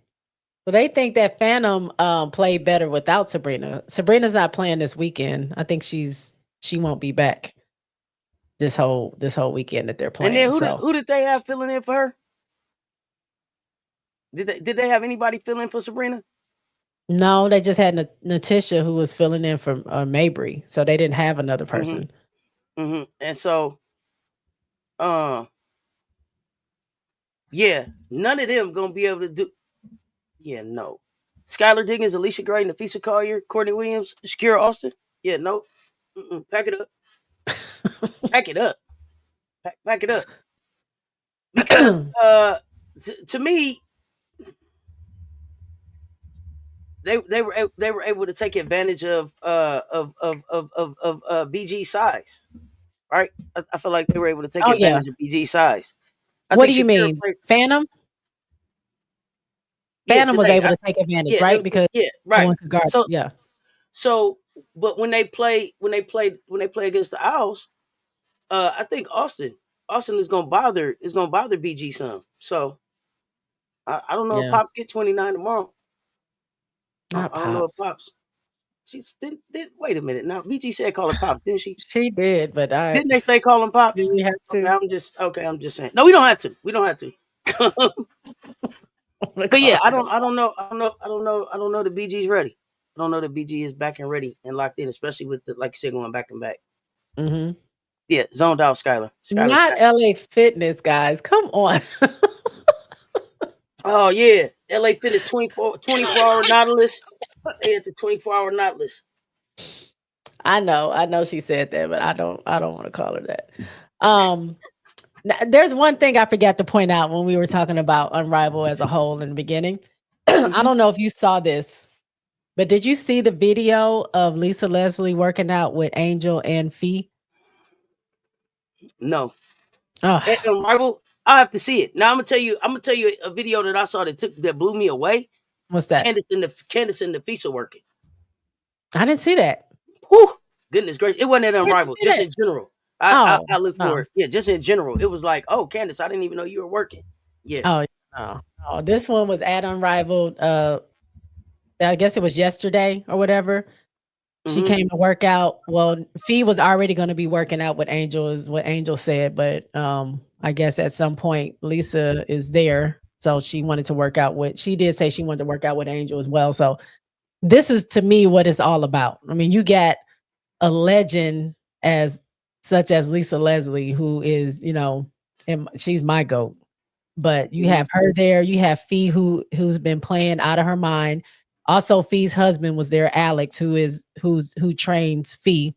Well, they think that Phantom played better without Sabrina. Sabrina's not playing this weekend. I think she won't be back this whole weekend that they're And then playing. who did So who did they have filling in for her? Did they have anybody fill in for Sabrina? no, they just had Natisha who was filling in for Mabry, so they didn't have another Mm-hmm. person. Mm-hmm. And so, uh, yeah, none of them gonna be able to do. Yeah, no. Skylar Diggins, Alicia Gray, Nafisa Collier, Courtney Williams, Shakira Austin. Yeah, no. Pack it up. Pack it up. Pack it up. Because to me, they were able to take advantage of BG size, right? I feel like they were able to take Oh yeah. advantage of BG size. I What think do you Shakira mean, played. Phantom? Yeah, Phantom was today. able to take advantage, Yeah, right? Because yeah, no right. one could guard. So Yeah, so, but when they play against the Owls, I think Austin is gonna bother BG some. So I don't know if yeah. Pops get 29 tomorrow. Not I don't know if Pops. Pops. She did wait a minute. Now BG said call it Pops, didn't she? She did, but Didn't they say call him Pops? do we have Okay, to? I'm just saying. No, we don't have to. We don't have to. But Call yeah, I her don't tomorrow. I don't know. I don't know that BG's ready. I don't know that BG is back and ready and locked in, especially with the like you said, going back and back. Mhm. Yeah, zoned out Skylar. Not Skylar. LA Fitness, guys. Come on. Oh yeah. LA Fitness 24 hour Nautilus. They had the 24-hour Nautilus. I know she said that, but I don't want to call her that. Um there's one thing I forgot to point out when we were talking about Unrivaled as a whole in the beginning. I Hmm. don't know if you saw this, but did you see the video of Lisa Leslie working out with Angel and Fee? No. Oh, Marvel, I'll have to see it. Now I'm gonna tell you a video that I saw that blew me away. what's that? Candace and the Fisa working. I didn't see that. Whew, goodness gracious. It wasn't at Where'd you Unrivaled, see just that? in general. I Oh, I look for no. it. Yeah, just in general. It was like, oh, Candace, I didn't even know you were working. Yeah. Oh, no. Oh, this one was at Unrivaled. I guess it was yesterday or whatever. She Hmm. came to work out. Well, Fee was already going to be working out with Angel, is what Angel said, but I guess at some point Lisa is there, so she wanted to work out with. She did say she wanted to work out with Angel as well. So this is to me what it's all about. I mean, you got a legend as such as Lisa Leslie, who is, and she's my goat. But you Hmm. have her there. You have Fee, who's been playing out of her mind. Also, Fee's husband was there, Alex, who trains Fee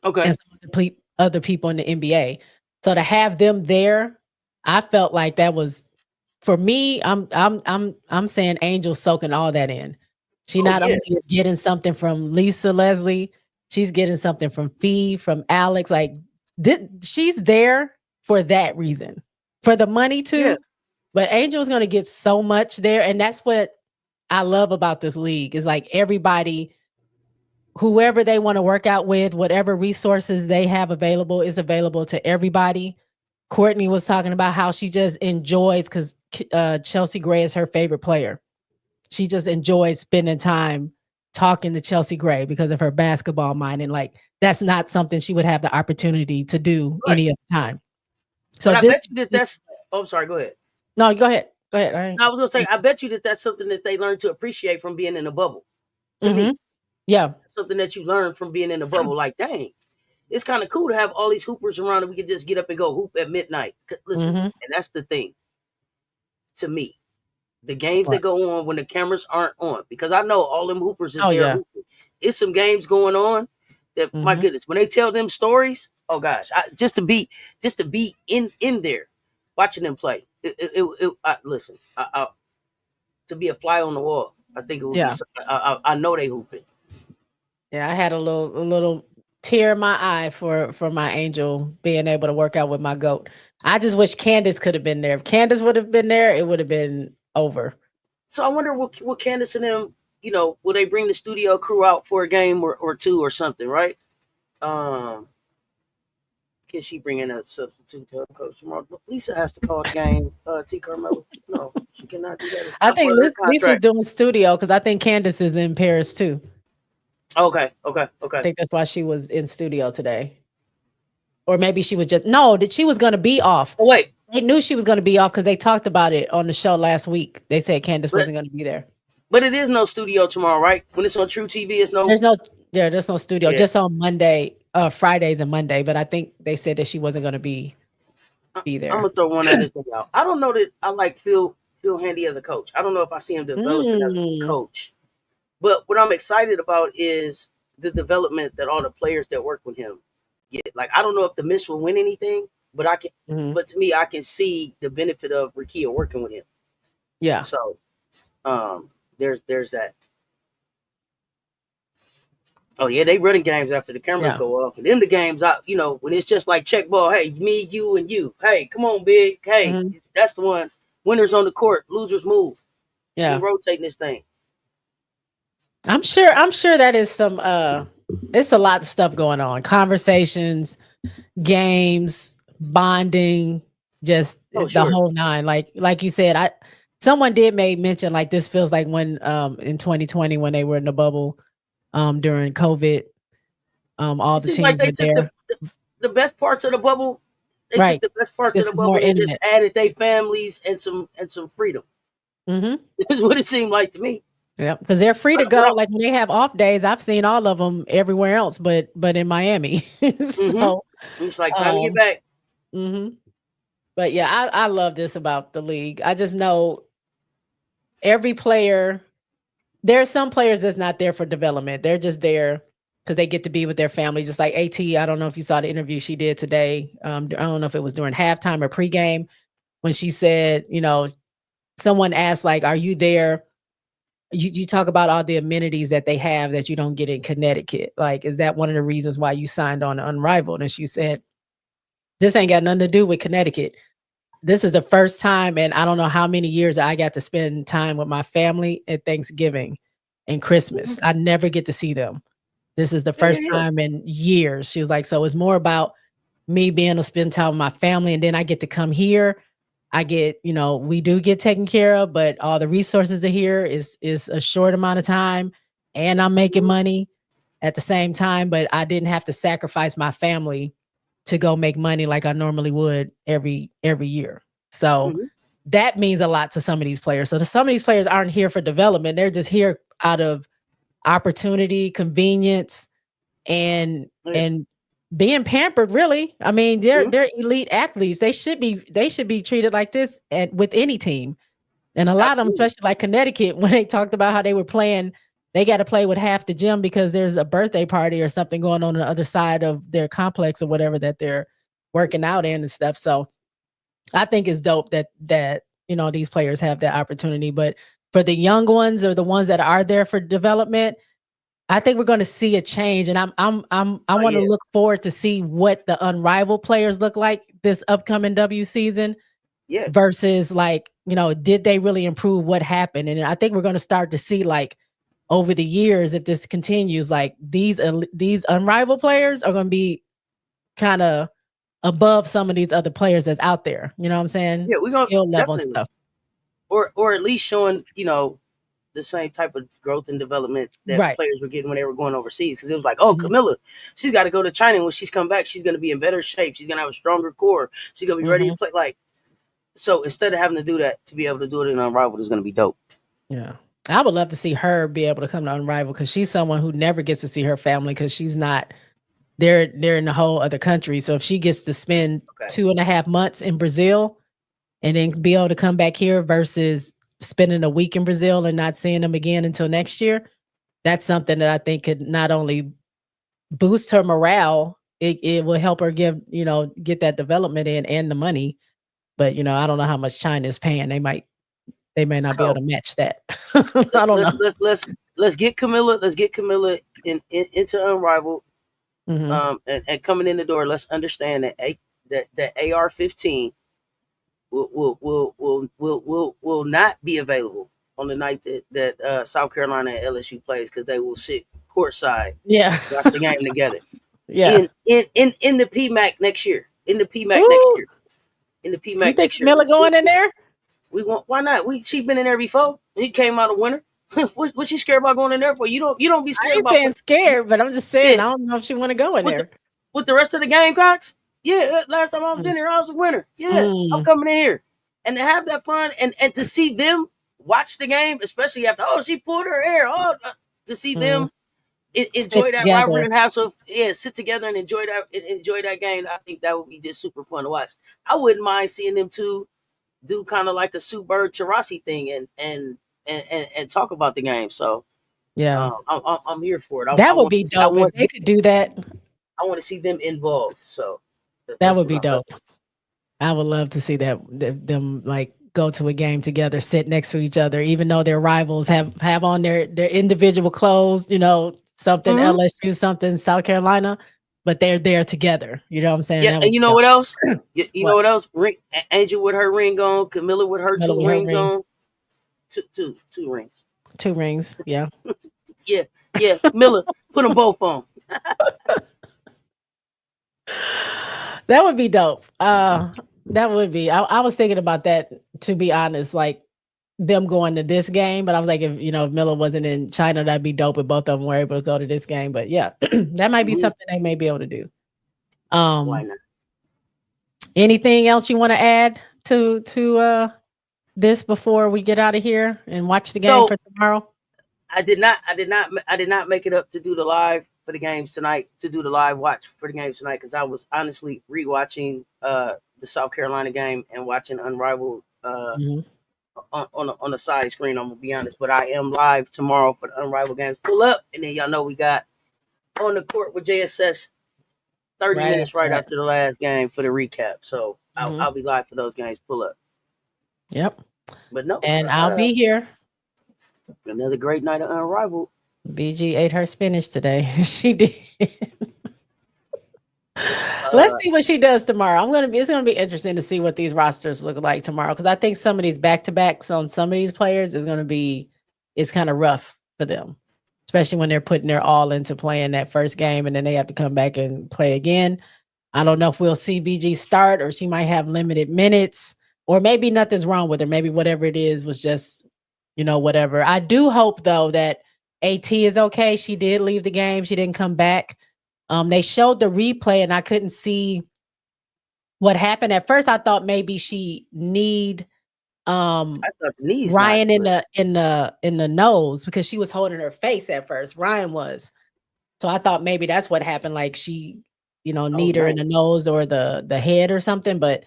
Okay. and some of the other people in the NBA. So to have them there, I felt like that was for me. I'm saying Angel's soaking all that in. She Oh not yeah. only is getting something from Lisa Leslie, she's getting something from Fee, from Alex. Like she's there for that reason, for the money Yeah. too. But Angel's going to get so much there. And that's what I love about this league is like everybody, whoever they want to work out with, whatever resources they have available is available to everybody. Courtney was talking about how she just enjoys because Chelsea Gray is her favorite player. She just enjoys spending time talking to Chelsea Gray because of her basketball mind. And like, that's not something she would have the opportunity to do Right. any other time. So but I bet you that's. Oh, I'm sorry. Go ahead. No, go ahead. Go ahead. Right. I was gonna say, I bet you that's something that they learn to appreciate from being in the bubble. To me, yeah, something that you learn from being in the bubble. Like, dang, it's kind of cool to have all these hoopers around and we can just get up and go hoop at midnight. Listen, and that's the thing. To me, the games that go on when the cameras aren't on, because I know all them hoopers is there. Hooping. It's some games going on that my goodness, when they tell them stories, oh gosh, just to be in there watching them play. Listen, to be a fly on the wall, I think it would be. I know they hooping. Yeah, I had a little tear in my eye for my Angel being able to work out with my GOAT. I just wish Candace could have been there. If Candace would have been there, it would have been over. So I wonder what Candace and them, will they bring the studio crew out for a game or two or something, right? Can she bring in a substitute coach tomorrow? Lisa has to call the game. T. Carmelo. No, she cannot do that. I think Lisa's doing studio because I think Candace is in Paris too. Okay. I think that's why she was in studio today. Or maybe she was she was going to be off. Oh, wait. They knew she was going to be off because they talked about it on the show last week. They said Candace wasn't going to be there. But it is no studio tomorrow, right? When it's on True TV, it's no. There's no studio. Just on Monday, Fridays and Monday. But I think they said that she wasn't going to be there. I'm gonna throw one other thing out. I don't know that I like Phil Handy as a coach. I don't know if I see him developing as a coach. But what I'm excited about is the development that all the players that work with him get. Like, I don't know if the Miss will win anything, but I can. But to me, I can see the benefit of Rikia working with him. Yeah. So, there's that. Oh yeah, they running games after the cameras go off, and then the games out. When it's just like check ball. Hey, me, you, and you. Hey, come on, big. Hey, that's the one. Winners on the court, losers move. Yeah, we're rotating this thing. I'm sure that is some it's a lot of stuff going on. Conversations, games, bonding, just the whole nine. Like you said, someone did mention like this feels like when in 2020 when they were in the bubble during COVID. All the teams like they took there. The best parts of the bubble. They took the best parts of the bubble and just added their families and some freedom. That's what it seemed like to me. Yeah, because they're free to go. Like when they have off days, I've seen all of them everywhere else, but in Miami. So it's like time to get back. But yeah, I love this about the league. I just know every player. There's some players that's not there for development. They're just there because they get to be with their family. Just like AT. I don't know if you saw the interview she did today. I don't know if it was during halftime or pregame when she said, someone asked like, "Are you there?" You talk about all the amenities that they have that you don't get in Connecticut. Like, is that one of the reasons why you signed on Unrivaled? And she said, this ain't got nothing to do with Connecticut. This is the first time in I don't know how many years I got to spend time with my family at Thanksgiving and Christmas. I never get to see them. This is the first time in years. She was like, so it's more about me being able to spend time with my family. And then I get to come here. I get, we do get taken care of, but all the resources are here is a short amount of time and I'm making money at the same time, but I didn't have to sacrifice my family to go make money like I normally would every year. So that means a lot to some of these players. So some of these players aren't here for development. They're just here out of opportunity, convenience, and being pampered, really. I mean, they're elite athletes. They should be treated like this with any team. And a lot of them, especially like Connecticut, when they talked about how they were playing, they got to play with half the gym because there's a birthday party or something going on the other side of their complex or whatever that they're working out in and stuff. So I think it's dope that these players have that opportunity. But for the young ones or the ones that are there for development, I think we're going to see a change, and I want to look forward to see what the Unrivaled players look like this upcoming W season, Yeah. versus like, did they really improve what happened? And I think we're going to start to see like over the years, if this continues, like these unrivaled players are going to be kind of above some of these other players that's out there. You know what I'm saying? Yeah, we're gonna Skill level and definitely, stuff. or at least showing the same type of growth and development that Right. players were getting when they were going overseas. Because it was like, oh, Mhm. Camilla, she's got to go to China. And when she's come back, she's going to be in better shape. She's going to have a stronger core. She's going to be ready to Mhm. play. Like, so instead of having to do that, to be able to do it in Unrivaled is going to be dope. Yeah. I would love to see her be able to come to Unrivaled because she's someone who never gets to see her family because she's not they're in a whole other country. So if she gets to spend Okay. 2.5 months in Brazil and then be able to come back here versus spending a week in Brazil and not seeing them again until next year, that's something that I think could not only boost her morale, it will help her get that development in and the money. But I don't know how much China is paying. They may not be able So to match that. I don't let's know. let's let's let's get Camilla. Let's get Camilla into Unrivaled. Mhm. And coming in the door, let's understand that AR-15 will not be available on the night that South Carolina and LSU plays because they will sit courtside, Yeah. watch the game together Yeah. in the PMAC next year. In the PMAC next Ooh, year. In the you PMAC think next year. Camilla going in there? We want, why not? She been in there before. He came out a winner. What she scared about going in there for? You don't be I scared ain't about saying putting, scared, but I'm just saying yeah, I don't know if she want to go in with the there. with the rest of the Gamecocks. Yeah, last time I was Mm. in here, I was a winner. Yeah, I'm Mm. coming in here and to have that fun and to see them watch the game, especially after she pulled her hair. To see Mm. them Sit enjoy that rivalry together. and have some sit together and enjoy that game. I think that would be just super fun to watch. I wouldn't mind seeing them two do kind of like a Sue Bird Tarasi thing and talk about the game. So Yeah. I'm here for it. I That would want be to see, I dope if want they could do that. I want to see them involved. So That that's would what be I'm. That's dope. I would love to see that them like go to a game together, sit next to each other, even though their rivals have on their individual clothes. Something Mm-hmm. LSU, something South Carolina, but they're there together. You know what I'm saying? Yeah, That and would you be know dope. what else? You know What? what else? Angel with her ring on, Camilla with her Camilla two with her rings ring, on, two rings. 2 rings. Yeah. Yeah, yeah. Miller put them both on. That would be dope. That would be. I was thinking about that to be honest, like them going to this game, but I was like, if Miller wasn't in China, that'd be dope if both of them were able to go to this game. But yeah, that might be Mm-hmm. something they may be able to do. Why Um, not? anything else you want to add to this before we get out of here and watch the game So for tomorrow? I did not make it up to do the live for the games tonight. To do the live watch for the games tonight because I was honestly rewatching the South Carolina game and watching Unrivaled Mhm. on the side screen. I'm gonna be honest, but I am live tomorrow for the Unrivaled games. Pull up, and then y'all know we got on the court with JSS 30 Right minutes after right that. after the last game for the recap. So Mhm. I'll be live for those games. Pull up, Yep. but no, And I'll be here. another great night of Unrivaled. BG ate her spinach today. She did. Let's Uh, see what she does tomorrow. It's gonna be interesting to see what these rosters look like tomorrow because I think some of these back to backs on some of these players is gonna be it's kind of rough for them, especially when they're putting their all into playing that first game and then they have to come back and play again. I don't know if we'll see BG start or she might have limited minutes, or maybe nothing's wrong with her. Maybe whatever it is was just, whatever. I do hope though that AT is okay. She did leave the game. She didn't come back. They showed the replay and I couldn't see what happened. At first I thought maybe she need um I thought the knees not, Ryan in but the nose because she was holding her face at first. Ryan was. So I thought maybe that's what happened. Like she, oh need her in no, the nose or the head or something. But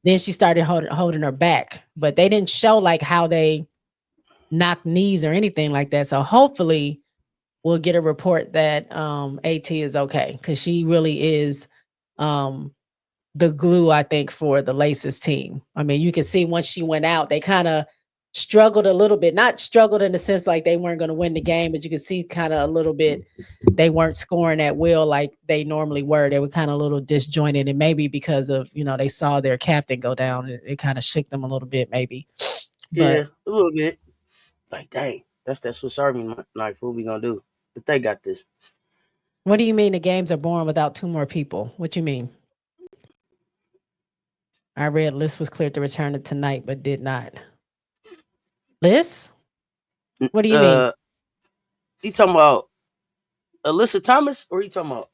then she started holding her back. But they didn't show like how they knocked knees or anything like that. So hopefully we'll get a report that AT is okay because she really is um the glue, I think, for the Laces team. I mean, you can see once she went out, they kind of struggled a little bit. Not struggled in the sense like they weren't going to win the game, but you could see kind of a little bit they weren't scoring at will like they normally were. They were kind of a little disjointed, and maybe because of they saw their captain go down, it kind of shook them a little bit, maybe. Yeah, But a little bit. Like, dang, that's that Swiss Army knife. What we gonna do? But they got this. what do you mean the games are born without two more people? What you mean? I read Liz was cleared to return it tonight, but did not. Liz? What do you mean? You talking about Alyssa Thomas, or you talking about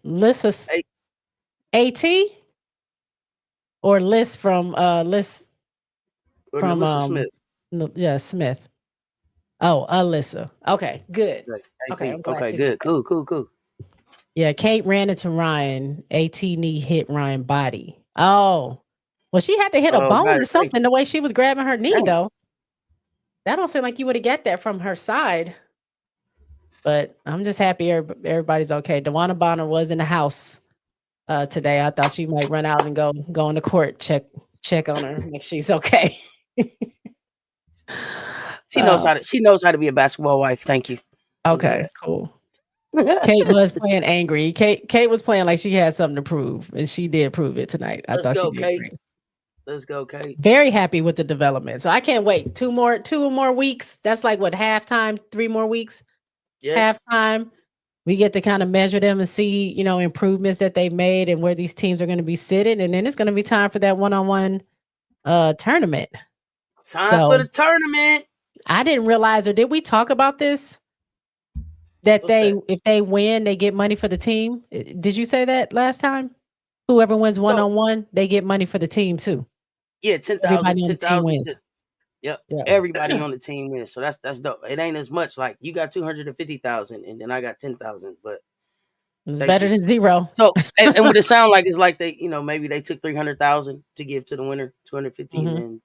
Liz AT or Liz from Liz or from Alyssa Smith? Yeah, Smith. Oh, Alyssa. Okay, good. Okay, I'm glad okay, she's good, cool. Yeah, Kate ran into Ryan. AT knee hit Ryan body. Oh, well, she had to hit a bone got or it. something. The way she was grabbing her knee, Dang. though, that don't seem like you would have got that from her side. But I'm just happy everybody's okay. DeWanna Bonner was in the house today. I thought she might run out and go in the court, check on her, make sure she's okay. She knows how to be a basketball wife. Thank you. Okay, cool. Kate was playing angry. Kate was playing like she had something to prove, and she did prove it tonight. I thought she did Kate. great. Let's go, Kate. Very happy with the development. So I can't wait. Two more weeks. That's like what, halftime, 3 more weeks. Yes. Halftime. We get to kind of measure them and see, improvements that they've made and where these teams are going to be sitting. And then it's going to be time for that one-on-one tournament. Time for the tournament. I didn't realize, or did we talk about this? That if they win, they get money for the team. Did you say that last time? Whoever wins one-on-one, they get money for the team too. Yeah, 10,000. 10,000. Yep. Everybody on the team wins. So that's dope. It ain't as much. Like, you got 250,000 and then I got 10,000, but it's better than zero. So and what it sound like is like they, maybe they took 300,000 to give to the winner, 250, and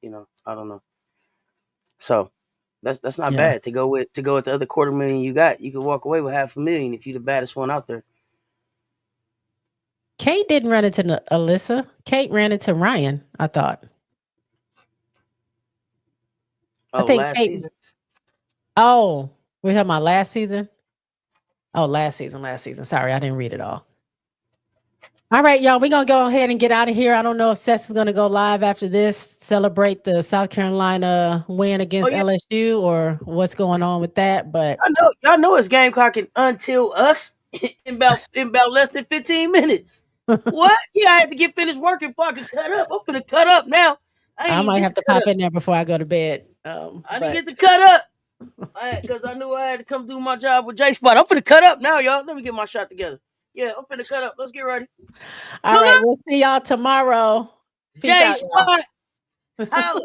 then, I don't know. So that's not bad to go with the other $250,000 you got. You could walk away with $500,000 if you're the baddest one out there. Kate didn't run into Alyssa. Kate ran into Ryan, I thought. Oh, I think last Kate. season? Oh, we're talking about last season? Oh, last season. Sorry, I didn't read it all. All right, y'all, we're going to go ahead and get out of here. I don't know if Cess is going to go live after this, celebrate the South Carolina win against LSU, or what's going on with that. But y'all know it's game clocking until us in about less than 15 minutes. What? Yeah, I had to get finished working before I could cut up. I'm finna cut up now. I might have to pop in there before I go to bed. I didn't get to cut up because I knew I had to come do my job with J Spot. I'm finna cut up now, y'all. Let me get my shot together. Yeah, I'm finna cut up. Let's get ready. All right, we'll see y'all tomorrow. J Spot. Holla.